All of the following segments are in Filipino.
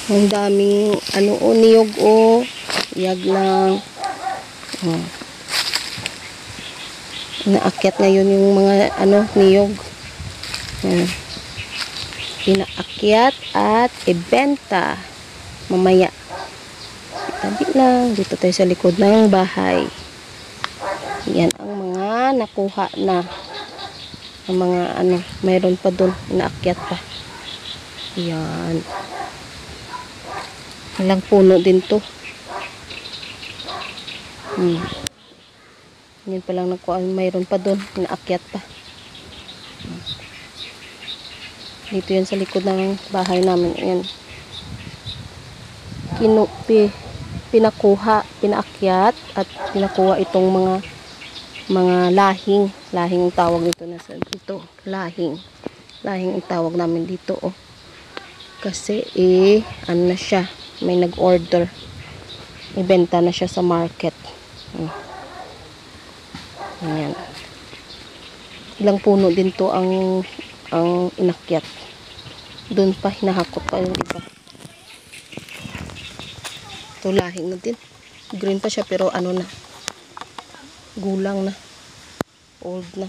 Ang daming ano o, niyog o. Yag lang. Oh. Inaakyat ngayon yung mga ano, niyog. Inaakyat at ibenta mamaya. Tabi lang. Dito tayo sa likod ng bahay. Yan ang mga nakuha na. Ang mga ano, mayroon pa dun. Inaakyat pa. Yan. Ilang puno din to. Yan pa lang nakuha. Mayroon pa dun. Inaakyat pa. Dito yan sa likod ng bahay namin. Yan. Pinaakyat at pinakuha itong mga lahing ang tawag nito dito, lahing ang tawag namin dito, oh. Kasi ano na siya, may nag-order, ibenta na siya sa market. Ayan. Ilang puno din to ang inakyat. Doon pa hinahakot pa yung iba. Ito lahing na din, green pa siya pero ano na, gulang na, old na,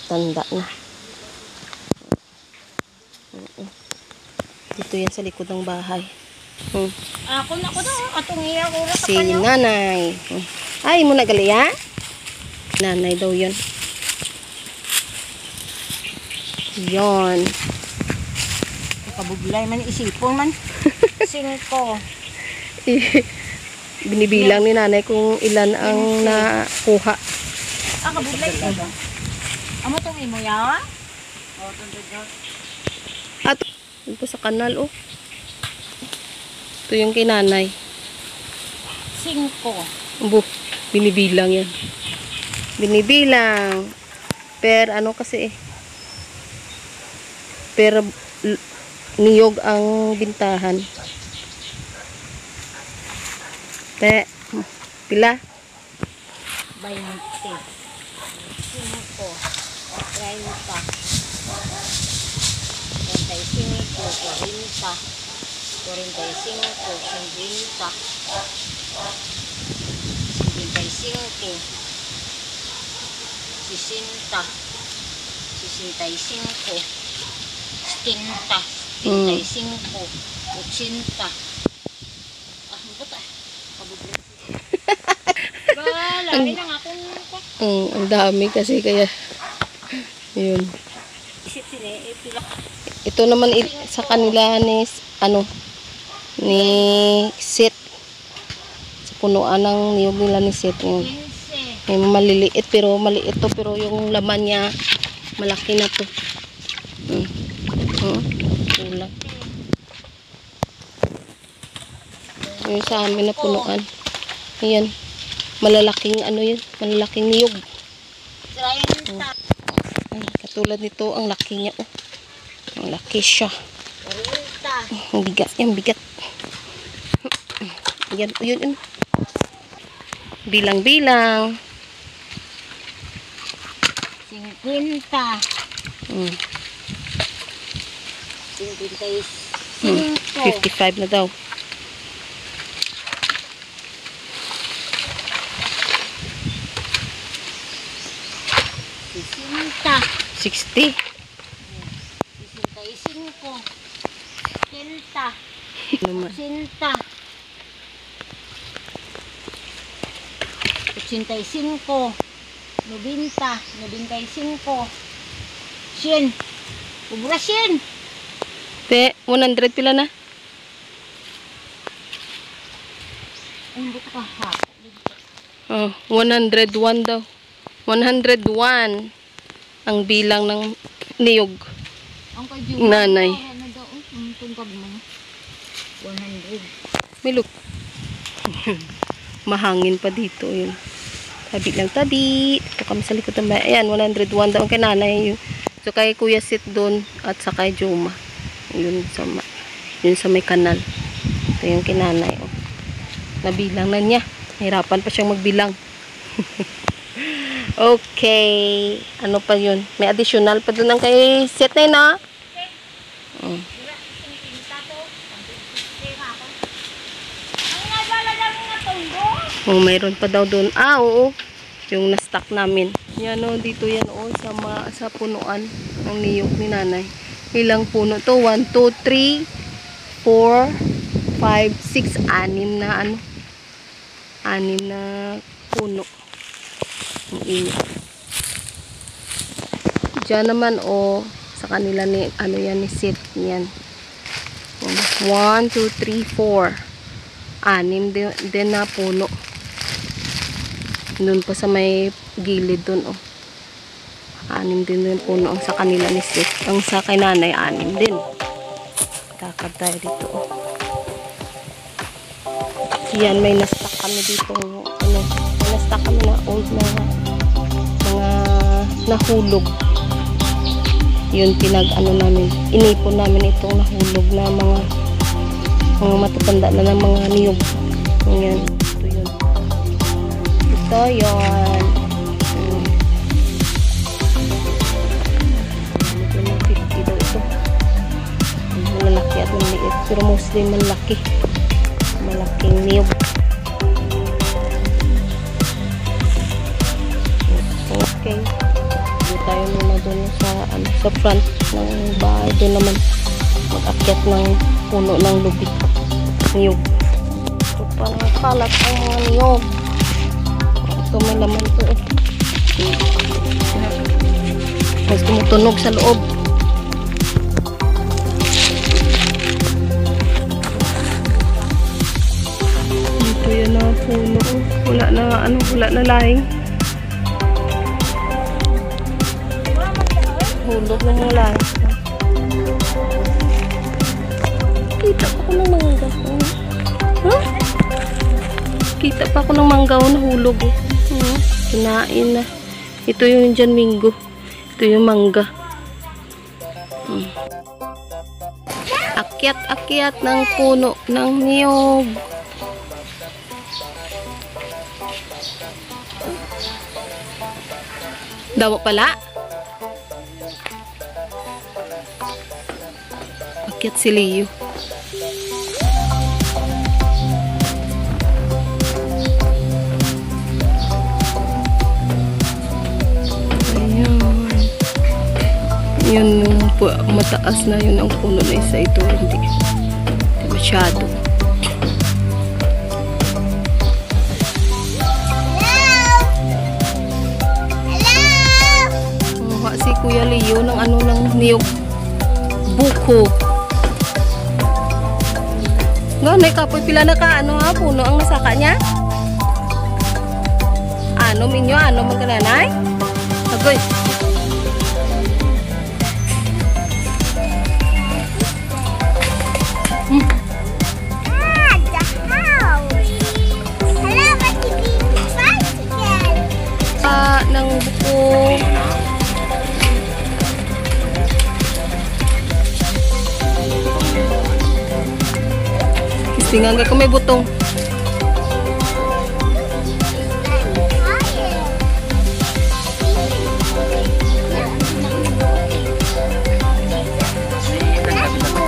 tanda na. Dito yan sa likod ng bahay. Ako na atong iya ko si nanay. Ay mo nagali ha? Nanay daw yun. Yon. Kabuglay man isipon man. 5. Binibilang ni nanay kung ilan ang nakuha. Kabuglay ito. Amo tong imo ya? At ito sa kanal, oh. Ito yung kay nanay. 5. Binibilang yan. Binibilang. Per ano kasi per niyog ang bintahan. Pila? 20. 5. 30. 35, 40, 45, 50, 60, 65, 70, 80. Lagi lang ako. Ang dami kasi kaya yun. Ito naman sa kanila ni Sit. Sa punuan ng niyog nila ni Sit. May maliliit pero maliit to, pero yung laman niya malaki na to. Kulang. Yung sa amin na punuan. Ayan. Malalaking ano yun. Malalaking niyog. Ay, katulad nito ang laki niya. Oh. Ang laki siya. Ang bigat. Ang bigat. Ayan. Yun. Bilang-bilang. 50. 55 na daw. 60. 65. 70. 85. 90. 95. 100. Ubra 100. 100 pila na? Ang buto ka ha. 101 daw. 101 ang bilang ng niyog. Ang nanay. 100. May look. Mahangin pa dito yun. Tabi lang tabi. Ito kami sa likod ng bahay. Ayan, 101 daw ang kay nanay. So kay Kuya Sit doon at sa kay Juma. Yun sa may kanal. Ito yung kay nanay. Oh. Nabilang na niya. Hirapan pa siyang magbilang. Okay. Ano pa yun? May additional pa doon ang kay Sit na yun, ha? Oh. Oh, mayroon pa daw doon. Ah, oo. Yung na-stock namin. Yan o, dito yan o, sa punuan ng niyog ni nanay. Ilang puno to? 1, 2, 3, 4, 5, 6, 6 na ano. 6 na puno. Ang inyo. Diyan naman o, sa kanila ni, ano yan, ni Sid. Yan. 1, 2, 3, 4. 6 din na puno. Doon pa sa may gilid doon, oh. 6 din puno ang sa kanila ni Sid. Ang sa kay nanay, 6 din. Lakad tayo dito, oh. Yan, may na-stock kami dito, ano, may na-stock kami na old na mga nahulog. Yun, ano namin, inipon namin itong nahulog na mga matatanda na ng mga niyog. Yan, ito yun. Ito yun. Ito na 50 daw ito. Malaki at maliit. Pero mostly malaki. Malaking niyog. Okay. Dito tayo muna doon sa front ng bahay. Doon naman mag-akyat ng puno ng lubid. Niyog. Ito pa nakalat ang mga niyog. Ito may laman ito eh. Mas tumutunog sa loob. Ito yan na puno. Wala na lahing. Hulog na mga lahing. Kita pa ako ng mangga. Huh? Kita pa ako ng mangga na hulog. Kinain na. Ito yung dyan minggo. Ito yung mangga. Akyat-akyat ng puno ng niyog. Damo pala. Akyat si Leo. Yun po, mataas na yun ang puno na isa. Ito hindi masyado. Hello! Si Kuya Leo ng ng niyog buko. Ganay kapoy pila na ka puno ang nasaka niya. Minyo magkananay. Agoy. Ng buko. Kistingan ka kung may butong.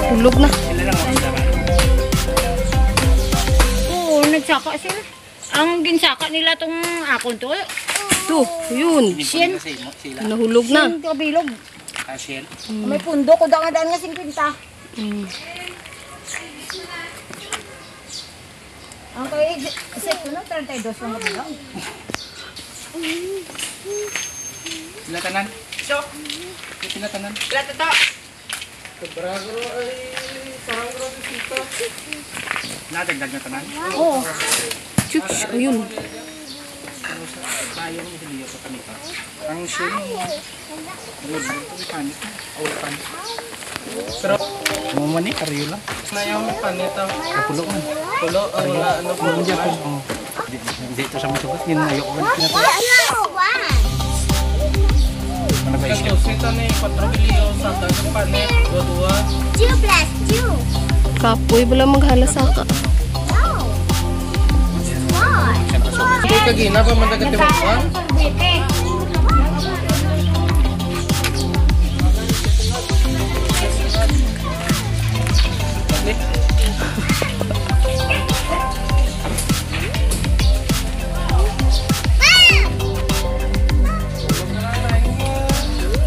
Hulog na. Oo, nagsaka sila. Ang ginsaka nila tong akon to. Ito, yun. Sien. Nahulog na. Sien kabilog. Sien. May pundo ko daan nga 50. Ang kay set ko no 32 lang kabilog. Sila tanan. So, sila tanan. Sila tato. Sobragro ay parang grabe sita. Nadagdag na tanan. Oo. Chuch, ayun. Ayaw mo hindi sa kanita. Ang shin ang panit. Awal panit. Pero mo man ni karyo lang. Nayaw mo panita. Kapulo man. Pulo wala mo diyan ko. Dito sa masukat yun ayok man kinata. Ano ba ito? Sita ni 4 kilo sa dagang panit. 2 plus 2. Kapoy wala maghalasaka. Hindi ka gina pa man dagat mo pa.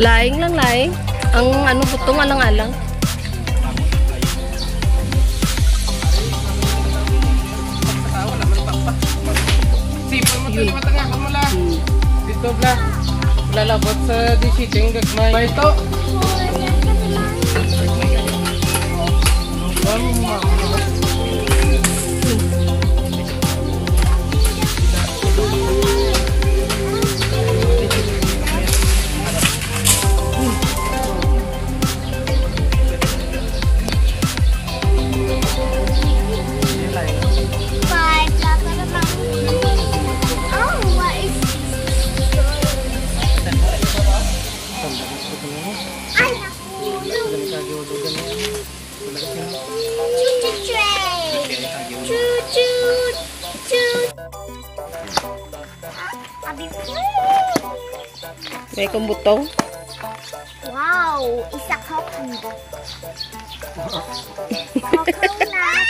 Laing lang, laing. Ang ano, butong alang-alang. Sipon mo ito, matangakan mo lang. Dito bla. Lalabot sa disiting gagmay. May ito. May kong butong. Wow, isa coconut. Coconut.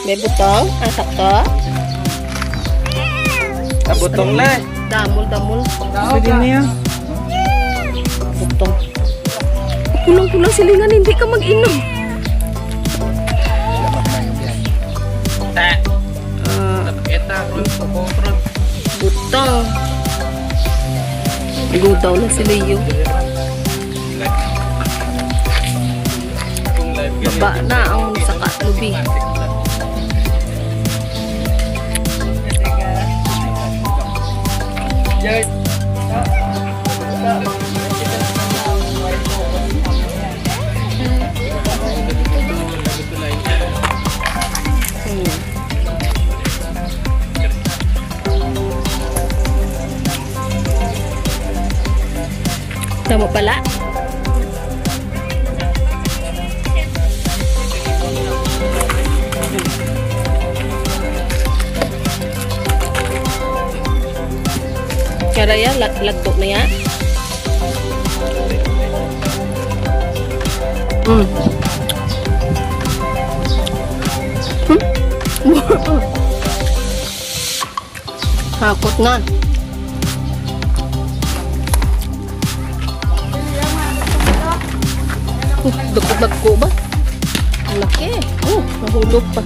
May butong. Ang sakto. Kabutong na. Damol. Pwede niya. Butong. Kulang-kulang silingan, hindi ka mag-inom. Eta, ron. Butong. Gutaw na si Leo. Baba na ang saka lubi. Tama pala. Kaya yan, lagto na yan. Hakot na. Dagko ba? Ang laki. Oh, nahulog pa.